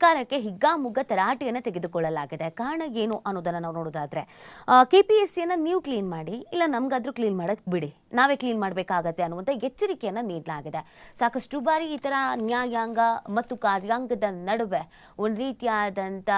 ಸರ್ಕಾರಕ್ಕೆ ಹಿಗ್ಗಾಮುಗ್ಗ ತರಾಟೆಯನ್ನು ತೆಗೆದುಕೊಳ್ಳಲಾಗಿದೆ. ಕಾರಣ ಏನು ಅನ್ನೋದನ್ನ ನಾವು ನೋಡೋದಾದ್ರೆ ಕೆಪಿಎಸ್ಸಿಯನ್ನು ನೀವು ಕ್ಲೀನ್ ಮಾಡಿ, ಇಲ್ಲ ನಮ್ಗಾದ್ರೂ ಕ್ಲೀನ್ ಮಾಡಕ್ ಬಿಡಿ, ನಾವೇ ಕ್ಲೀನ್ ಮಾಡಬೇಕಾಗತ್ತೆ ಅನ್ನುವಂಥ ಎಚ್ಚರಿಕೆಯನ್ನು ನೀಡಲಾಗಿದೆ. ಸಾಕಷ್ಟು ಬಾರಿ ಈ ಥರ ನ್ಯಾಯಾಂಗ ಮತ್ತು ಕಾರ್ಯಾಂಗದ ನಡುವೆ ಒಂದು ರೀತಿಯಾದಂಥ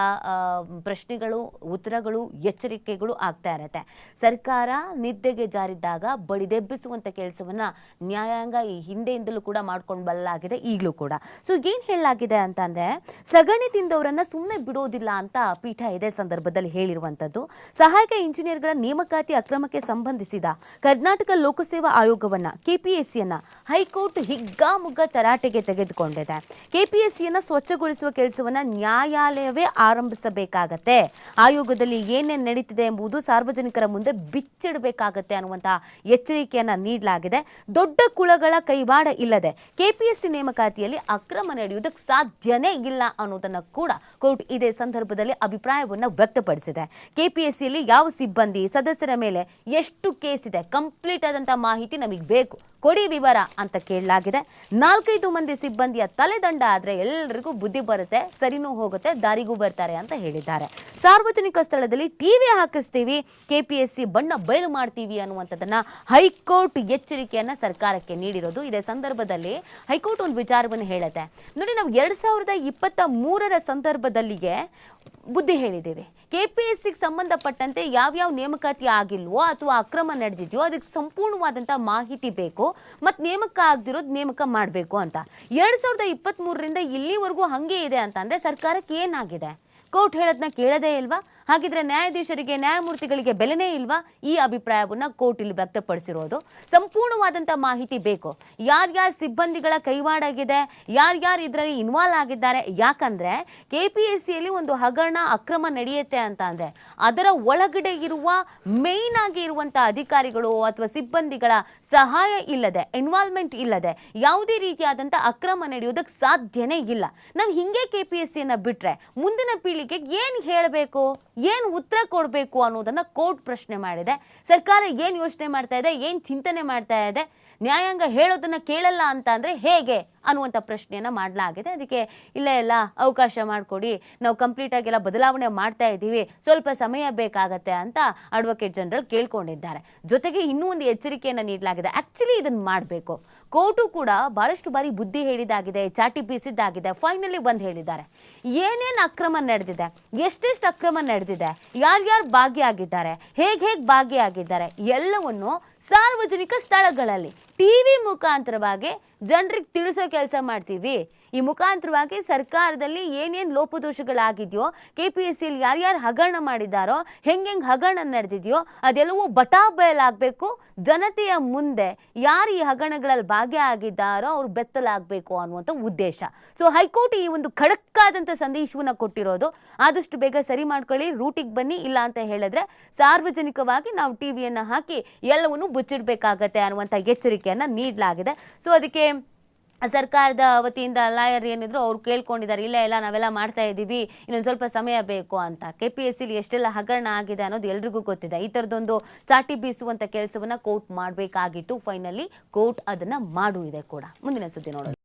ಪ್ರಶ್ನೆಗಳು, ಉತ್ತರಗಳು, ಎಚ್ಚರಿಕೆಗಳು ಆಗ್ತಾ ಇರುತ್ತೆ. ಸರ್ಕಾರ ನಿದ್ದೆಗೆ ಜಾರಿದ್ದಾಗ ಬಡಿದೆಬ್ಬಿಸುವಂಥ ಕೆಲಸವನ್ನ ನ್ಯಾಯಾಂಗ ಈ ಹಿಂದೆಯಿಂದಲೂ ಕೂಡ ಮಾಡ್ಕೊಂಡು ಬರಲಾಗಿದೆ, ಈಗಲೂ ಕೂಡ. ಸೊ ಏನ್ ಹೇಳಲಾಗಿದೆ ಅಂತಂದ್ರೆ, ಸಗಣಿ ತಿಂದವರನ್ನ ಸುಮ್ಮನೆ ಬಿಡೋದಿಲ್ಲ ಅಂತ ಪೀಠ ಇದೇ ಸಂದರ್ಭದಲ್ಲಿ ಹೇಳಿರುವಂತದ್ದು. ಸಹಾಯಕ ಇಂಜಿನಿಯರ್ಗಳ ನೇಮಕಾತಿ ಅಕ್ರಮಕ್ಕೆ ಸಂಬಂಧಿಸಿದ ಕರ್ನಾಟಕ ಲೋಕಸೇವಾ ಆಯೋಗವನ್ನ, ಕೆಪಿಎಸ್ಸಿಯನ್ನ ಹೈಕೋರ್ಟ್ ಹಿಗ್ಗಾಮುಗ್ಗ ತರಾಟೆಗೆ ತೆಗೆದುಕೊಂಡಿದೆ. ಕೆಪಿಎಸ್ಸಿಯನ್ನ ಸ್ವಚ್ಛಗೊಳಿಸುವ ಕೆಲಸವನ್ನ ನ್ಯಾಯಾಲಯವೇ ಆರಂಭಿಸಬೇಕಾಗತ್ತೆ. ಆಯೋಗದಲ್ಲಿ ಏನೇನು ನಡೀತಿದೆ ಎಂಬುದು ಸಾರ್ವಜನಿಕರ ಮುಂದೆ ಬಿಚ್ಚಿಡಬೇಕಾಗತ್ತೆ ಅನ್ನುವಂತಹ ಎಚ್ಚರಿಕೆಯನ್ನ ನೀಡಲಾಗಿದೆ. ದೊಡ್ಡ ಕುಳಗಳ ಕೈವಾಡ ಇಲ್ಲದೆ ಕೆಪಿಎಸ್ಸಿ ನೇಮಕಾತಿಯಲ್ಲಿ ಅಕ್ರಮ ನಡೆಯುವುದಕ್ಕೆ ಸಾಧ್ಯನೇ ಇಲ್ಲ ಅನ್ನೋದನ್ನ ಕೂಡ ಕೋರ್ಟ್ ಇದೇ ಸಂದರ್ಭದಲ್ಲಿ ಅಭಿಪ್ರಾಯವನ್ನು ವ್ಯಕ್ತಪಡಿಸಿದೆ. ಕೆಪಿಎಸ್ಸಿಯಲ್ಲಿ ಯಾವ ಸಿಬ್ಬಂದಿ, ಸದಸ್ಯರ ಮೇಲೆ ಎಷ್ಟು ಕೇಸ್ ಇದೆ, ಕಂಪ್ಲೀಟ್ ಆದಂತಹ ಮಾಹಿತಿ ನಮಗೆ ಬೇಕು, ಕೊಡಿ ವಿವರ ಅಂತ ಕೇಳಲಾಗಿದೆ. 4-5 ಮಂದಿ ಸಿಬ್ಬಂದಿಯ ತಲೆದಂಡ ಆದ್ರೆ ಎಲ್ಲರಿಗೂ ಬುದ್ಧಿ ಬರುತ್ತೆ, ಸರಿನೂ ಹೋಗುತ್ತೆ, ದಾರಿಗೂ ಬರ್ತಾರೆ ಅಂತ ಹೇಳಿದ್ದಾರೆ. ಸಾರ್ವಜನಿಕ ಸ್ಥಳದಲ್ಲಿ ಟಿವಿ ಹಾಕಿಸ್ತೀವಿ, ಕೆಪಿಎಸ್ಸಿ ಬಣ್ಣ ಬಯಲು ಮಾಡ್ತೀವಿ ಅನ್ನುವಂಥದ್ದನ್ನ ಹೈಕೋರ್ಟ್ ಎಚ್ಚರಿಕೆಯನ್ನ ಸರ್ಕಾರಕ್ಕೆ ನೀಡಿರೋದು. ಇದೇ ಸಂದರ್ಭದಲ್ಲಿ ಹೈಕೋರ್ಟ್ ಒಂದು ವಿಚಾರವನ್ನು ಹೇಳುತ್ತೆ ನೋಡಿ, ನಾವು 2023ರ ಸಂದರ್ಭದಲ್ಲಿಗೆ ಬುದ್ಧಿ ಹೇಳಿದ್ದೇವೆ. ಕೆಪಿಎಸ್ಸಿಗೆ ಸಂಬಂಧಪಟ್ಟಂತೆ ಯಾವ್ಯಾವ ನೇಮಕಾತಿ ಆಗಿಲ್ವೋ ಅಥವಾ ಅಕ್ರಮ ನಡೆದಿದೆಯೋ ಅದಕ್ಕೆ ಸಂಪೂರ್ಣವಾದಂಥ ಮಾಹಿತಿ ಬೇಕು, ಮತ್ತು ನೇಮಕ ಆಗದಿರೋದು ನೇಮಕ ಮಾಡಬೇಕು ಅಂತ. 2023ರಿಂದ ಇಲ್ಲಿವರೆಗೂ ಹಾಗೆ ಇದೆ ಅಂತಂದರೆ ಸರ್ಕಾರಕ್ಕೆ ಏನಾಗಿದೆ? ಕೋರ್ಟ್ ಹೇಳೋದನ್ನ ಕೇಳದೇ ಇಲ್ವಾ? ಹಾಗಿದ್ರೆ ನ್ಯಾಯಾಧೀಶರಿಗೆ, ನ್ಯಾಯಮೂರ್ತಿಗಳಿಗೆ ಬೆಲೆನೇ ಇಲ್ವಾ? ಈ ಅಭಿಪ್ರಾಯವನ್ನು ಕೋರ್ಟ್ ಇಲ್ಲಿ ವ್ಯಕ್ತಪಡಿಸಿರೋದು. ಸಂಪೂರ್ಣವಾದಂಥ ಮಾಹಿತಿ ಬೇಕು, ಯಾರ್ಯಾರು ಸಿಬ್ಬಂದಿಗಳ ಕೈವಾಡಾಗಿದೆ, ಯಾರ್ಯಾರು ಇದರಲ್ಲಿ ಇನ್ವಾಲ್ವ್ ಆಗಿದ್ದಾರೆ. ಯಾಕಂದರೆ ಕೆಪಿಎಸ್ಸಿಯಲ್ಲಿ ಒಂದು ಹಗರಣ, ಅಕ್ರಮ ನಡೆಯುತ್ತೆ ಅಂತ ಅಂದರೆ ಅದರ ಒಳಗಡೆ ಇರುವ ಮೇಯ್ನ್ ಆಗಿ ಇರುವಂಥ ಅಧಿಕಾರಿಗಳು ಅಥವಾ ಸಿಬ್ಬಂದಿಗಳ ಸಹಾಯ ಇಲ್ಲದೆ, ಇನ್ವಾಲ್ವ್ಮೆಂಟ್ ಇಲ್ಲದೆ ಯಾವುದೇ ರೀತಿಯಾದಂಥ ಅಕ್ರಮ ನಡೆಯೋದಕ್ಕೆ ಸಾಧ್ಯನೇ ಇಲ್ಲ. ನಾವು ಹಿಂಗೆ ಕೆಪಿಎಸ್ಸಿಯನ್ನು ಬಿಟ್ಟರೆ ಮುಂದಿನ ಪೀಳಿಗೆಗೆ ಏನು ಹೇಳಬೇಕು, ಏನು ಉತ್ತರ ಕೊಡಬೇಕು ಅನ್ನೋದನ್ನ ಕೋರ್ಟ್ ಪ್ರಶ್ನೆ ಮಾಡಿದೆ. ಸರ್ಕಾರ ಏನು ಯೋಚನೆ ಮಾಡ್ತಾ ಇದೆ, ಏನು ಚಿಂತನೆ ಮಾಡ್ತಾ ಇದೆ, ನ್ಯಾಯಾಂಗ ಹೇಳೋದನ್ನ ಕೇಳಲ್ಲ ಅಂತ ಅಂದರೆ ಹೇಗೆ ಅನ್ನುವಂಥ ಪ್ರಶ್ನೆಯನ್ನು ಮಾಡಲಾಗಿದೆ. ಅದಕ್ಕೆ ಇಲ್ಲ ಅವಕಾಶ ಮಾಡಿಕೊಡಿ, ನಾವು ಕಂಪ್ಲೀಟ್ ಆಗೆಲ್ಲ ಬದಲಾವಣೆ ಮಾಡ್ತಾ ಇದ್ದೀವಿ, ಸ್ವಲ್ಪ ಸಮಯ ಬೇಕಾಗತ್ತೆ ಅಂತ ಅಡ್ವೊಕೇಟ್ ಜನರಲ್ ಕೇಳ್ಕೊಂಡಿದ್ದಾರೆ. ಜೊತೆಗೆ ಇನ್ನೂ ಒಂದು ಎಚ್ಚರಿಕೆಯನ್ನು ನೀಡಲಾಗಿದೆ. ಆ್ಯಕ್ಚುಲಿ ಇದನ್ನು ಮಾಡಬೇಕು. ಕೋರ್ಟು ಕೂಡ ಭಾಳಷ್ಟು ಬಾರಿ ಬುದ್ಧಿ ಹೇಳಿದಾಗಿದೆ, ಚಾಟಿ ಬೀಸಿದ್ದಾಗಿದೆ. ಫೈನಲಿ ಬಂದು ಹೇಳಿದ್ದಾರೆ ಏನೇನು ಅಕ್ರಮ ನಡೆದಿದೆ, ಎಷ್ಟೆಷ್ಟು ಅಕ್ರಮ ನಡೆದಿದೆ, ಯಾರ್ಯಾರು ಭಾಗಿಯಾಗಿದ್ದಾರೆ, ಹೇಗೆ ಭಾಗಿಯಾಗಿದ್ದಾರೆ ಎಲ್ಲವನ್ನು ಸಾರ್ವಜನಿಕ ಸ್ಥಳಗಳಲ್ಲಿ ಟಿವಿ ಮುಖಾಂತರವಾಗಿ ಜನರಿಗೆ ತಿಳಿಸೋ ಕೆಲಸ ಮಾಡ್ತೀವಿ. ಈ ಮುಖಾಂತರವಾಗಿ ಸರ್ಕಾರದಲ್ಲಿ ಏನೇನು ಲೋಪದೋಷಗಳಾಗಿದೆಯೋ, ಕೆಪಿಎಸ್ಸಿಯಲ್ಲಿ ಯಾರ್ಯಾರು ಹಗರಣ ಮಾಡಿದ್ದಾರೋ, ಹೆಂಗೆ ಹಗರಣ ನಡೆದಿದೆಯೋ ಅದೆಲ್ಲವೂ ಬಟಾಬಯಲಾಗಬೇಕು. ಜನತೆಯ ಮುಂದೆ ಯಾರು ಈ ಹಗರಣಗಳಲ್ಲಿ ಭಾಗಿಯಾಗಿದ್ದಾರೋ ಅವ್ರು ಬೆತ್ತಲಾಗಬೇಕು ಅನ್ನುವಂಥ ಉದ್ದೇಶ. ಸೊ ಹೈಕೋರ್ಟ್ ಈ ಒಂದು ಖಡಕ್ಕಾದಂಥ ಸಂದೇಶವನ್ನು ಕೊಟ್ಟಿರೋದು. ಆದಷ್ಟು ಬೇಗ ಸರಿ ಮಾಡ್ಕೊಳ್ಳಿ, ರೂಟಿಗೆ ಬನ್ನಿ, ಇಲ್ಲ ಅಂತ ಹೇಳಿದ್ರೆ ಸಾರ್ವಜನಿಕವಾಗಿ ನಾವು ಟಿವಿಯನ್ನು ಹಾಕಿ ಎಲ್ಲವನ್ನು ಬುಚ್ಚಿಡಬೇಕಾಗತ್ತೆ ಅನ್ನುವಂಥ ಎಚ್ಚರಿಕೆಯನ್ನು ನೀಡಲಾಗಿದೆ. ಸೊ ಅದಕ್ಕೆ ಸರ್ಕಾರದ ವತಿಯಿಂದ ಲಾಯರ್ ಏನಿದ್ರು ಅವ್ರು ಕೇಳ್ಕೊಂಡಿದ್ದಾರೆ, ಇಲ್ಲ ನಾವೆಲ್ಲ ಮಾಡ್ತಾ ಇದ್ದೀವಿ, ಇನ್ನೊಂದು ಸ್ವಲ್ಪ ಸಮಯ ಬೇಕು ಅಂತ. ಕೆಪಿಎಸ್ಸಿಲಿ ಎಷ್ಟೆಲ್ಲ ಹಗರಣ ಆಗಿದೆ ಅನ್ನೋದು ಎಲ್ರಿಗೂ ಗೊತ್ತಿದೆ. ಈ ಥರದೊಂದು ಚಾಟಿ ಬೀಸುವಂಥ ಕೆಲಸವನ್ನು ಕೋರ್ಟ್ ಮಾಡಬೇಕಾಗಿತ್ತು. ಫೈನಲಿ ಕೋರ್ಟ್ ಅದನ್ನು ಮಾಡುತ್ತಿದೆ ಕೂಡ. ಮುಂದಿನ ಸುದ್ದಿ ನೋಡೋಣ.